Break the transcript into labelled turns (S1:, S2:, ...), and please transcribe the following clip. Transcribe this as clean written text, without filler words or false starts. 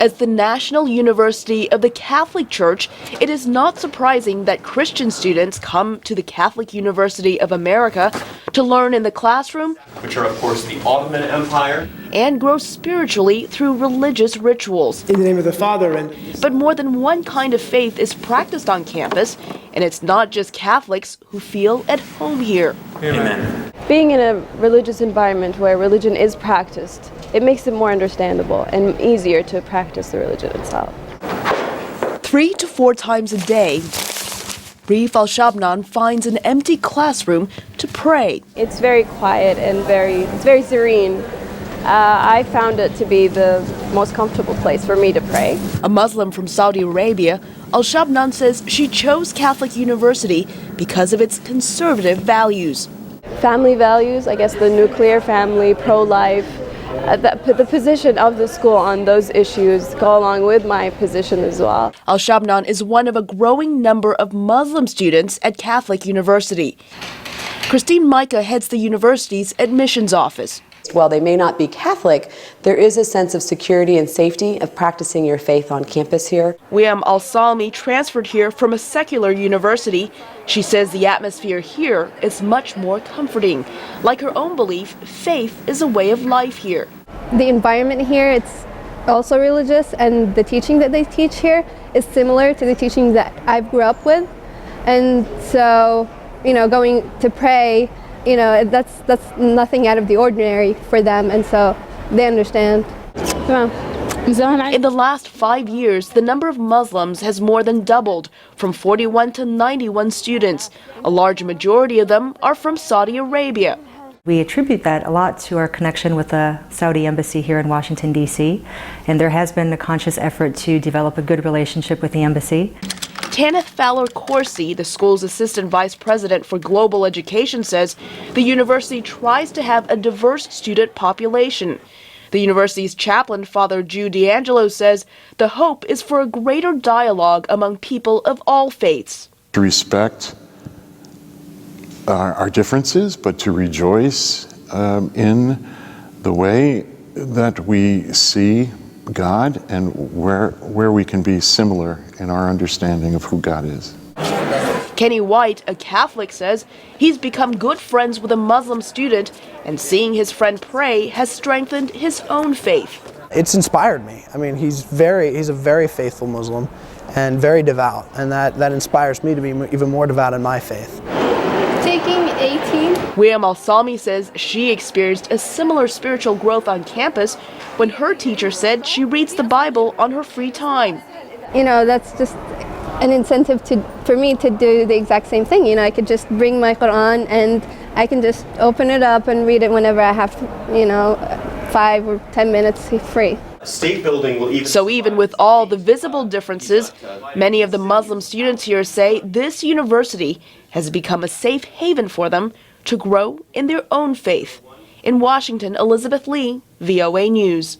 S1: As the National University of the Catholic Church, it is not surprising that Christian students come to the Catholic University of America to learn in the classroom,
S2: which are of course the Ottoman Empire,
S1: and grow spiritually through religious rituals.
S3: In the name of the Father and...
S1: But more than one kind of faith is practiced on campus, and it's not just Catholics who feel at home here.
S2: Amen.
S4: Being in a religious environment where religion is practiced, it makes it more understandable and easier to practice the religion itself.
S1: 3 to 4 times a day, Reef Shabnan finds an empty classroom to pray.
S4: It's very quiet and it's very serene. I found it to be the most comfortable place for me to pray.
S1: A Muslim from Saudi Arabia, Shabnan says she chose Catholic University because of its conservative values.
S4: Family values, I guess the nuclear family, pro-life, the position of the school on those issues go along with my position as well.
S1: Shabnan is one of a growing number of Muslim students at Catholic University. Mica heads the university's admissions office.
S5: While they may not be Catholic, there is a sense of security and safety of practicing your faith on campus here.
S1: Wiam Al-Salmi transferred here from a secular university. She says the atmosphere here is much more comforting. Like her own belief, faith is a way of life here.
S6: The environment here, it's also religious, and the teaching that they teach here is similar to the teaching that I grew up with. And so, going to pray, that's nothing out of the ordinary for them, and so they understand.
S1: In the last 5 years, the number of Muslims has more than doubled, from 41 to 91 students. A large majority of them are from Saudi Arabia.
S7: We attribute that a lot to our connection with the Saudi embassy here in Washington, D.C., and there has been a conscious effort to develop a good relationship with the embassy.
S1: Tanith Fowler-Corsi, the school's assistant vice president for global education, says the university tries to have a diverse student population. The university's chaplain, Father Jude DeAngelo, says the hope is for a greater dialogue among people of all faiths.
S8: To respect our differences, but to rejoice in the way that we see God and where we can be similar in our understanding of who God is.
S1: Kenny White, a Catholic, says he's become good friends with a Muslim student, and seeing his friend pray has strengthened his own faith.
S3: It's inspired me. I mean, he's a very faithful Muslim and very devout, and that inspires me to be even more devout in my faith.
S6: Taking 18.
S1: Wiam Al-Salmi says she experienced a similar spiritual growth on campus when her teacher said she reads the Bible on her free time.
S6: That's just an incentive for me to do the exact same thing. I could just bring my Quran and I can just open it up and read it whenever I have, 5 or 10 minutes free.
S2: State building will
S1: So even with all the visible differences, many of the Muslim students here say this university has become a safe haven for them to grow in their own faith. In Washington, Elizabeth Lee, VOA News.